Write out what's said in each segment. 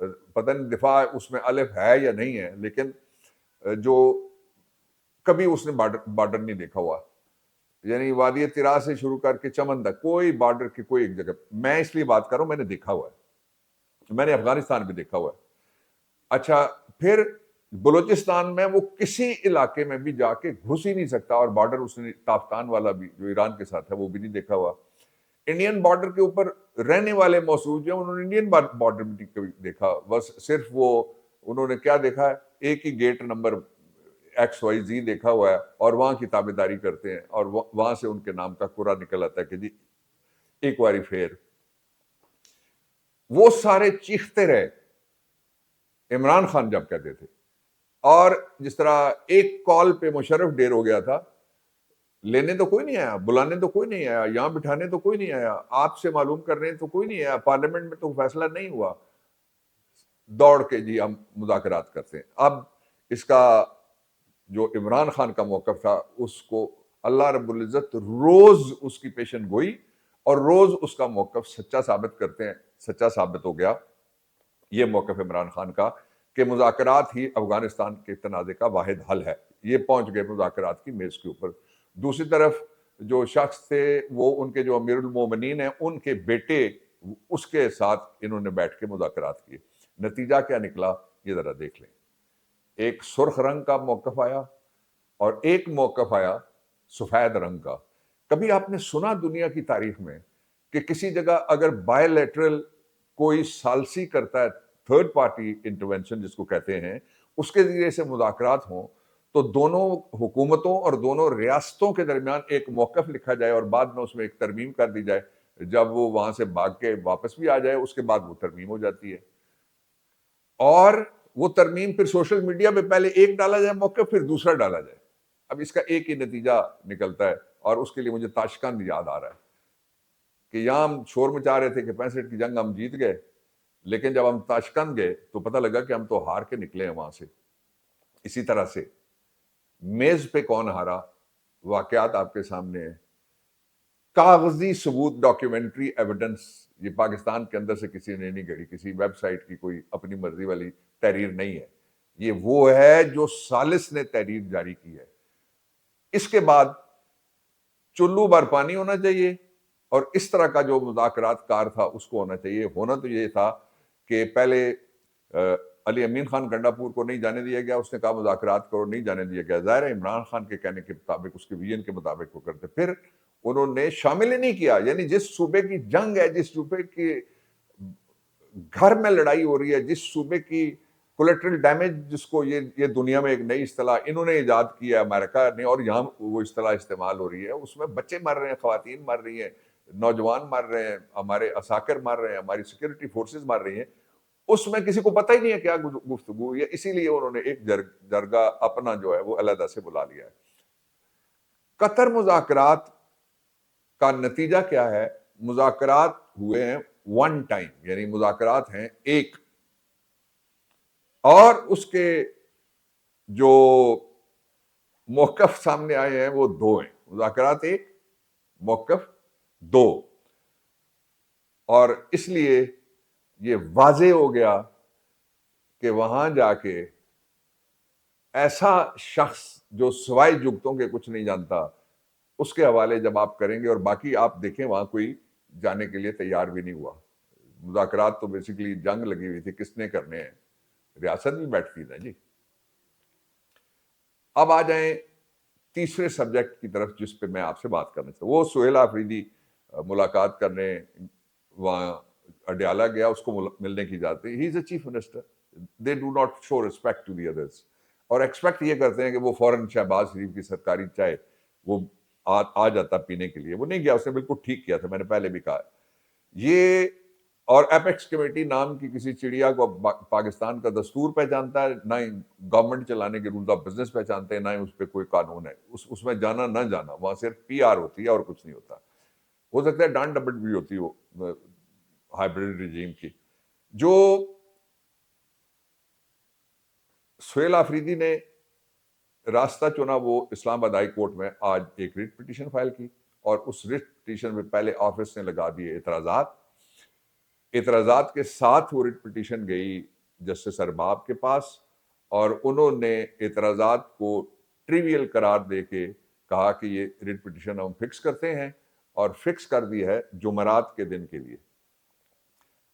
پتہ نہیں دفاع اس میں الف ہے یا نہیں ہے، لیکن جو کبھی اس نے بارڈر نہیں دیکھا ہوا، یعنی وادی طرا سے شروع کر کے چمن تک کوئی بارڈر کی کوئی ایک جگہ، میں اس لیے بات کر رہا ہوں، میں نے دیکھا ہوا ہے، میں نے افغانستان بھی دیکھا ہوا ہے۔ اچھا پھر بلوچستان میں وہ کسی علاقے میں بھی جا کے گھس ہی نہیں سکتا، اور بارڈر اس نے تافتان والا بھی جو ایران کے ساتھ ہے وہ بھی نہیں دیکھا ہوا۔ انڈین بارڈر کے اوپر رہنے والے موصوف جو انہوں نے انڈین بارڈر بھی نہیں کبھی دیکھا، بس صرف وہ انہوں نے کیا دیکھا ہے، ایک ہی گیٹ نمبر XYZ دیکھا ہوا ہے، اور وہاں کی تابع داری کرتے ہیں، اور وہاں سے ان کے نام کا قرعہ نکل آتا ہے کہ جی ایک واری پھر۔ وہ سارے چیختے رہے عمران خان جب کہتے تھے، اور جس طرح ایک کال پہ مشرف ڈیر ہو گیا تھا، لینے تو کوئی نہیں آیا، بلانے تو کوئی نہیں آیا، یہاں بٹھانے تو کوئی نہیں آیا، آپ سے معلوم کرنے تو کوئی نہیں آیا، پارلیمنٹ میں تو فیصلہ نہیں ہوا، دوڑ کے جی ہم مذاکرات کرتے ہیں۔ اب اس کا جو عمران خان کا موقف تھا، اس کو اللہ رب العزت روز اس کی پیشن گوئی اور روز اس کا موقف سچا ثابت کرتے ہیں، سچا ثابت ہو گیا یہ موقف عمران خان کا کہ مذاکرات ہی افغانستان کے تنازع کا واحد حل ہے۔ یہ پہنچ گئے مذاکرات کی میز کے اوپر۔ دوسری طرف جو شخص تھے وہ ان کے جو امیر المومنین ہیں، ان کے بیٹے، اس کے ساتھ انہوں نے بیٹھ کے مذاکرات کیے۔ نتیجہ کیا نکلا یہ ذرا دیکھ لیں۔ ایک سرخ رنگ کا موقف آیا اور ایک موقف آیا سفید رنگ کا۔ کبھی آپ نے سنا دنیا کی تاریخ میں کہ کسی جگہ اگر بائی لیٹرل کوئی سالسی کرتا ہے، تھرڈ پارٹی انٹرونشن جس کو کہتے ہیں، اس کے ذریعے سے مذاکرات ہوں، تو دونوں حکومتوں اور دونوں ریاستوں کے درمیان ایک موقف لکھا جائے اور بعد میں اس میں ایک ترمیم کر دی جائے، جب وہ وہاں سے بھاگ کے واپس بھی آ جائے اس کے بعد وہ ترمیم ہو جاتی ہے، اور وہ ترمیم پھر سوشل میڈیا پہ پہلے ایک ڈالا جائے موقف، پھر دوسرا ڈالا جائے۔ اب اس کا ایک ہی نتیجہ نکلتا ہے، اور اس کے لیے مجھے تاشقند یاد آ رہا ہے کہ یہاں ہم شور مچا رہے تھے کہ 65 کی جنگ ہم جیت گئے، لیکن جب ہم تاشقند گئے تو پتہ لگا کہ ہم تو ہار کے نکلے ہیں وہاں سے۔ اسی طرح سے میز پہ کون ہارا، واقعات آپ کے سامنے ہیں، کاغذی ثبوت، ڈاکیومنٹری ایویڈنس، یہ پاکستان کے اندر سے کسی نے نہیں گھڑی، کسی ویب سائٹ کی کوئی اپنی مرضی والی تحریر نہیں ہے، یہ وہ ہے جو ثالث نے تحریر جاری کی ہے۔ اس کے بعد چلو بھر پانی ہونا چاہیے، اور اس طرح کا جو مذاکرات کار تھا اس کو ہونا چاہیے۔ ہونا تو یہ تھا کہ پہلے علی امین خان گنڈا پور کو نہیں جانے دیا گیا، اس نے کہا مذاکرات کرو، نہیں جانے دیا گیا، ظاہر ہے عمران خان کے کہنے کے مطابق، اس کے ویژن کے مطابق وہ کرتے، پھر انہوں نے شامل ہی نہیں کیا۔ یعنی جس صوبے کی جنگ ہے، جس صوبے کی گھر میں لڑائی ہو رہی ہے، جس صوبے کی کولیٹرل ڈیمیج، جس کو یہ دنیا میں ایک نئی اصطلاح انہوں نے ایجاد کی ہے امریکہ نے، اور یہاں وہ اصطلاح استعمال ہو رہی ہے، اس میں بچے مر رہے ہیں، خواتین مر رہی ہیں، نوجوان مر رہے ہیں، ہمارے عساکر مر رہے ہیں، ہماری سیکورٹی فورسز مر رہی ہیں، اس میں کسی کو پتہ ہی نہیں ہے کیا گفتگو ہے۔ اسی لیے انہوں نے ایک جرگہ اپنا جو ہے وہ علیحدہ سے بلا لیا ہے۔ قطر مذاکرات کا نتیجہ کیا ہے؟ مذاکرات ہوئے ہیں ون ٹائم، یعنی مذاکرات ہیں ایک، اور اس کے جو موقف سامنے آئے ہیں وہ دو ہیں۔ مذاکرات ایک، موقف دو، اور اس لیے یہ واضح ہو گیا کہ وہاں جا کے ایسا شخص جو سوائے جگتوں کے کچھ نہیں جانتا، اس کے حوالے جب آپ کریں گے، اور باقی آپ دیکھیں وہاں کوئی جانے کے لیے تیار بھی نہیں ہوا۔ مذاکرات تو بیسیکلی جنگ لگی ہوئی تھی، کس نے کرنے ہیں، ریاست بھی بیٹھتی ہے جی۔ اب آ جائیں تیسرے سبجیکٹ کی طرف جس پہ میں آپ سے بات کرنا چاہتا ہوں، وہ سہیل آفریدی ملاقات کرنے وہاں اڈیالہ گیا، اس کو ملنے کی اجازت دی۔ He is a chief minister, they do not show respect to the others, اور ایکسپیکٹ یہ کرتے ہیں کہ وہ فوراً شہباز شریف کی سرکاری چائے وہ آ جاتا پینے کے لیے۔ وہ نہیں گیا، اس نے بالکل ٹھیک کیا تھا، میں نے پہلے بھی کہا یہ۔ اور ایپیکس کمیٹی نام کی کسی چڑیا کو پاکستان کا دستور پہچانتا ہے، نہ ہی گورنمنٹ چلانے کے رولز آف بزنس پہچانتے ہیں، نہ ہی اس پہ کوئی قانون ہے، اس میں جانا نہ جانا، وہاں صرف PR ہوتی ہے اور کچھ نہیں ہوتا۔ ہو سکتا ہے ڈانٹ ڈپٹ بھی ہوتی ہو ہائیبریڈ رجیم کی۔ جو سہیل آفریدی نے راستہ چنا وہ اسلام آباد ہائی کورٹ میں آج ایک ریٹ پٹیشن فائل کی، اور اس ریٹ پٹیشن میں پہلے آفس نے لگا دیے اعتراضات۔ اعتراضات کے ساتھ وہ ریٹ پٹیشن گئی جسٹس ارباب کے پاس، اور انہوں نے اعتراضات کو ٹریویل قرار دے کے کہا کہ یہ ریٹ پٹیشن ہم فکس کرتے ہیں، اور فکس کر دی ہے جمعرات کے دن کے لیے۔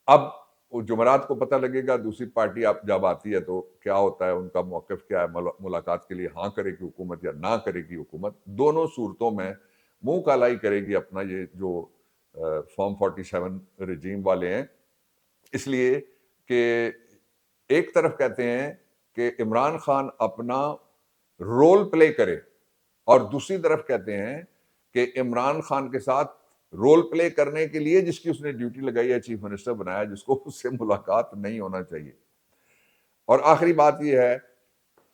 اب وہ جمعرات کو پتہ لگے گا دوسری پارٹی اب جب آتی ہے تو کیا ہوتا ہے، ان کا موقف کیا ہے، ملاقات کے لیے ہاں کرے گی حکومت یا نہ کرے گی حکومت۔ دونوں صورتوں میں منہ کالائی کرے گی اپنا یہ جو فارم 47 رجیم والے ہیں، اس لیے کہ ایک طرف کہتے ہیں کہ عمران خان اپنا رول پلے کرے، اور دوسری طرف کہتے ہیں کہ عمران خان کے ساتھ رول پلے کرنے کے لیے جس کی اس نے ڈیوٹی لگائی ہے، چیف منسٹر بنایا، جس کو اس سے ملاقات نہیں ہونا چاہیے۔ اور آخری بات یہ ہے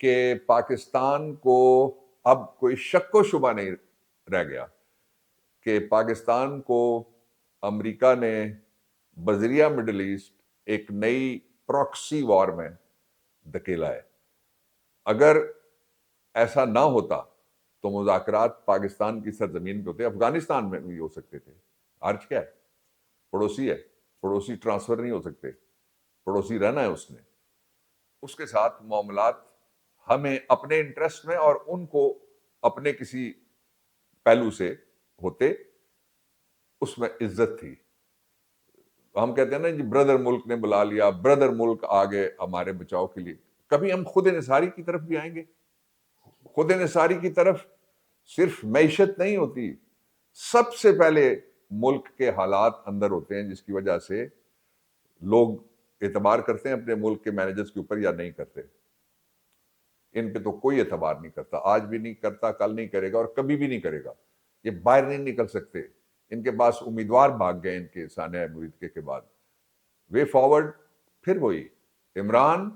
کہ پاکستان کو اب کوئی شک و شبہ نہیں رہ گیا کہ پاکستان کو امریکہ نے بذریعہ مڈل ایسٹ ایک نئی پراکسی وار میں دھکیلا ہے۔ اگر ایسا نہ ہوتا تو مذاکرات پاکستان کی سرزمین پہ ہوتے، افغانستان میں بھی ہو سکتے تھے۔ عرض کیا ہے، پڑوسی ہے، پڑوسی ٹرانسفر نہیں ہو سکتے، پڑوسی رہنا ہے اس نے۔ اس کے ساتھ معاملات ہمیں اپنے انٹرسٹ میں اور ان کو اپنے کسی پہلو سے ہوتے، اس میں عزت تھی۔ ہم کہتے ہیں نا جی بردر ملک نے بلا لیا، بردر ملک آگے ہمارے بچاؤ کے لیے۔ کبھی ہم خود انحصاری کی طرف بھی آئیں گے؟ خود انحصاری کی طرف صرف معیشت نہیں ہوتی، سب سے پہلے ملک کے حالات اندر ہوتے ہیں، جس کی وجہ سے لوگ اعتبار کرتے ہیں اپنے ملک کے مینیجرز کے اوپر یا نہیں کرتے۔ ان پہ تو کوئی اعتبار نہیں کرتا، آج بھی نہیں کرتا، کل نہیں کرے گا، اور کبھی بھی نہیں کرے گا۔ یہ باہر نہیں نکل سکتے، ان کے پاس امیدوار بھاگ گئے ان کے سانحہ موجودگی کے بعد۔ وے فارورڈ پھر وہی Imran,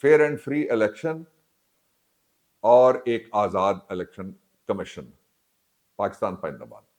fair and free election, اور ایک آزاد الیکشن کمیشن۔ پاکستان زندہ باد۔